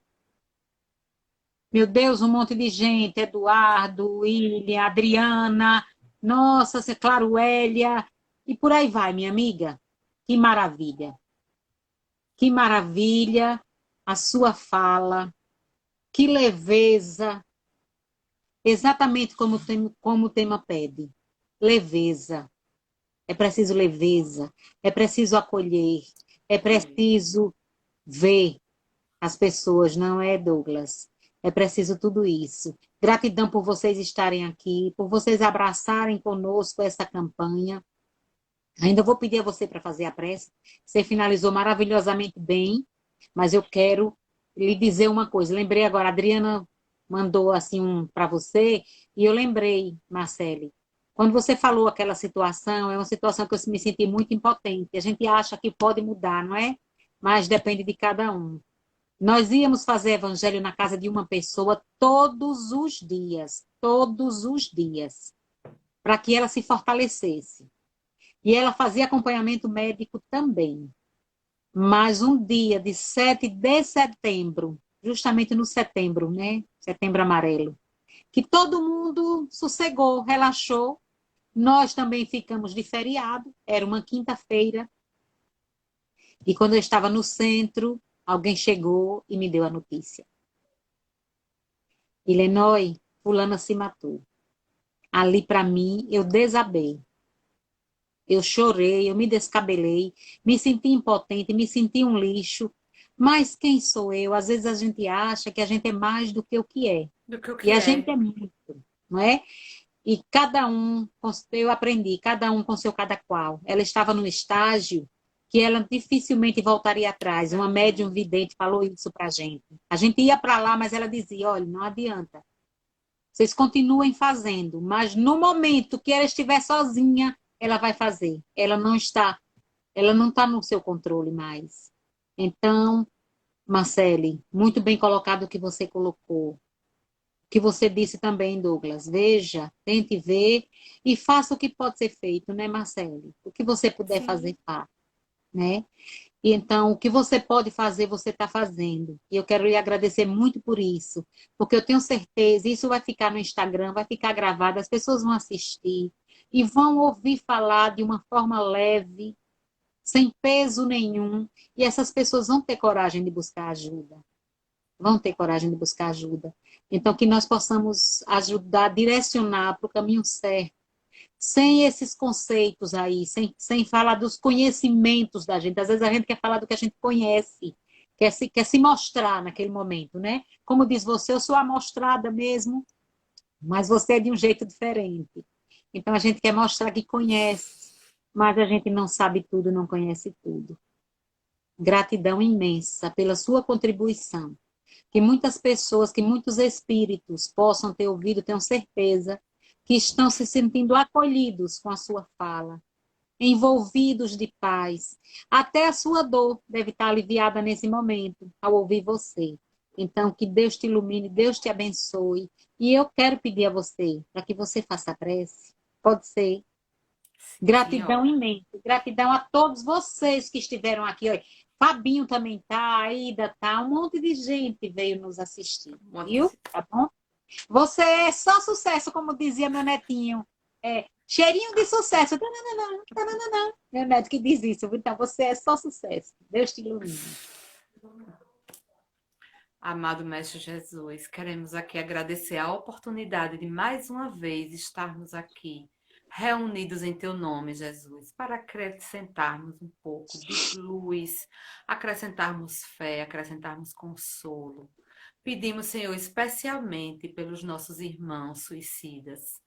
meu Deus, um monte de gente, Eduardo, William, Adriana, nossa, claro, Hélia, e por aí vai, minha amiga. Que maravilha. Que maravilha a sua fala, que leveza, exatamente como o tema pede. Leveza. É preciso leveza, é preciso acolher, é preciso ver as pessoas, não é, Douglas? É preciso tudo isso. Gratidão por vocês estarem aqui, por vocês abraçarem conosco essa campanha. Ainda vou pedir a você para fazer a prece. Você finalizou maravilhosamente bem, mas eu quero lhe dizer uma coisa. Lembrei agora, a Adriana mandou assim para você, e eu lembrei, Marcele, quando você falou aquela situação, é uma situação que eu me senti muito impotente. A gente acha que pode mudar, não é? Mas depende de cada um. Nós íamos fazer evangelho na casa de uma pessoa todos os dias, para que ela se fortalecesse. E ela fazia acompanhamento médico também. Mas um dia de 7 de setembro, justamente no setembro, né? Setembro amarelo, que todo mundo sossegou, relaxou. Nós também ficamos de feriado, era uma quinta-feira. E quando eu estava no centro, alguém chegou e me deu a notícia. Ilenoi, fulana se matou. Ali para mim, eu desabei. Eu chorei, eu me descabelei, me senti impotente, me senti um lixo. Mas quem sou eu? Às vezes a gente acha que a gente é mais do que o que é. Do que o E que a gente é. é muito, não é? E cada um, eu aprendi, cada um com seu cada qual. Ela estava num estágio que ela dificilmente voltaria atrás. Uma médium vidente falou isso para a gente. A gente ia para lá, mas ela dizia, olha, não adianta. Vocês continuem fazendo, mas no momento que ela estiver sozinha, ela vai fazer. Ela não está no seu controle mais. Então, Marcele, muito bem colocado o que você colocou. O que você disse também, Douglas. Veja, tente ver e faça o que pode ser feito, né, Marcele? O que você puder fazer, Sim. faça, né? E então, o que você pode fazer, você está fazendo. E eu quero lhe agradecer muito por isso, porque eu tenho certeza, isso vai ficar no Instagram, vai ficar gravado, as pessoas vão assistir e vão ouvir falar de uma forma leve, sem peso nenhum, e essas pessoas vão ter coragem de buscar ajuda. Vão ter coragem de buscar ajuda. Então, que nós possamos ajudar, direcionar para o caminho certo sem esses conceitos aí, sem falar dos conhecimentos da gente. Às vezes a gente quer falar do que a gente conhece, quer se mostrar naquele momento, né? Como diz você, eu sou amostrada mesmo, mas você é de um jeito diferente. Então a gente quer mostrar que conhece, mas a gente não sabe tudo, não conhece tudo. Gratidão imensa pela sua contribuição. Que muitas pessoas, que muitos espíritos possam ter ouvido, tenho certeza, que estão se sentindo acolhidos com a sua fala, envolvidos de paz. Até a sua dor deve estar aliviada nesse momento, ao ouvir você. Então, que Deus te ilumine, Deus te abençoe. E eu quero pedir a você, para que você faça a prece. Pode ser. Sim, Gratidão senhora. imensa. Gratidão a todos vocês que estiveram aqui. Olha, Fabinho também tá, Aida tá, um monte de gente veio nos assistir, viu? Tá bom? Você é só sucesso, como dizia meu netinho. É, cheirinho de sucesso. Tananana, tananana. Meu neto que diz isso. Então, você é só sucesso. Deus te ilumine. Amado Mestre Jesus, queremos aqui agradecer a oportunidade de mais uma vez estarmos aqui, reunidos em Teu nome, Jesus, para acrescentarmos um pouco de luz, acrescentarmos fé, acrescentarmos consolo. Pedimos, Senhor, especialmente pelos nossos irmãos suicidas.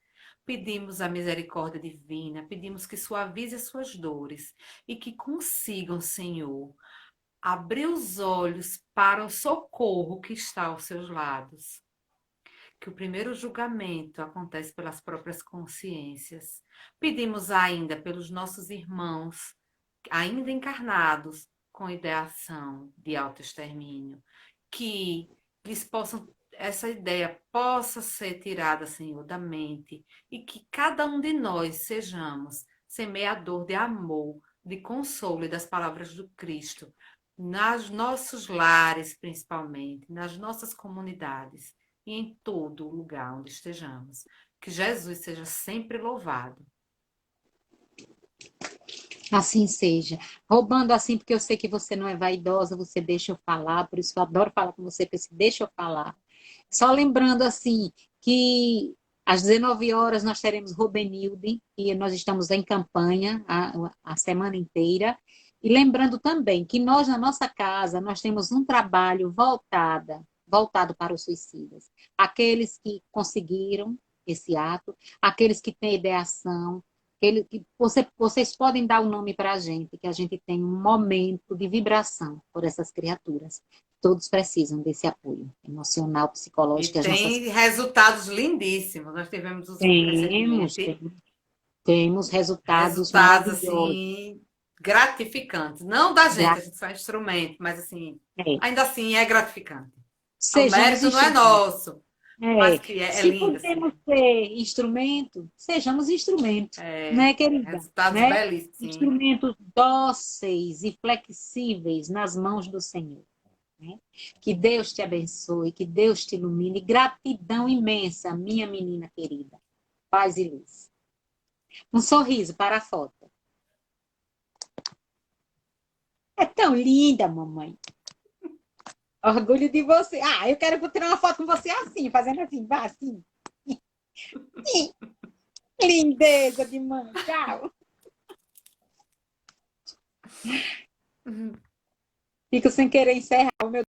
Pedimos a misericórdia divina, pedimos que suavize as suas dores e que consigam, Senhor, abrir os olhos para o socorro que está aos seus lados. Que o primeiro julgamento acontece pelas próprias consciências. Pedimos ainda pelos nossos irmãos, ainda encarnados, com ideação de autoextermínio, que lhes possam essa ideia possa ser tirada, Senhor, da mente e que cada um de nós sejamos semeador de amor, de consolo e das palavras do Cristo, nas nossos lares, principalmente, nas nossas comunidades e em todo lugar onde estejamos. Que Jesus seja sempre louvado. Assim seja. Roubando assim, porque eu sei que você não é vaidosa, você deixa eu falar, por isso eu adoro falar com você, porque você deixa eu falar. Só lembrando assim, que às 19 horas nós teremos Rubenilde, e nós estamos em campanha a semana inteira. E lembrando também que nós, na nossa casa, nós temos um trabalho voltado para os suicidas. Aqueles que conseguiram esse ato, aqueles que têm ideação, vocês podem dar o nome para a gente, que a gente tem um momento de vibração por essas criaturas. Todos precisam desse apoio emocional, psicológico. E As nossas... tem resultados lindíssimos. Nós tivemos Temos, recentemente temos resultados resultados maravilhosos. assim gratificantes. Não da gente, a gente só é instrumento, mas assim, É. ainda assim é gratificante. O Sejamos mérito não é instrumentos. nosso, mas que é Se lindo assim. podemos ser instrumento, sejamos instrumento, né, querida? Resultados Né? belíssimos. Sim. Instrumentos dóceis e flexíveis nas mãos do Senhor. Né? Que Deus te abençoe, que Deus te ilumine. Gratidão imensa, minha menina querida. Paz e luz. Um sorriso para a foto. É tão linda, mamãe. Orgulho de você. Ah, eu quero tirar uma foto com você assim, fazendo assim, vá assim. Lindeza de mãe. Tchau. Fico sem querer encerrar o meu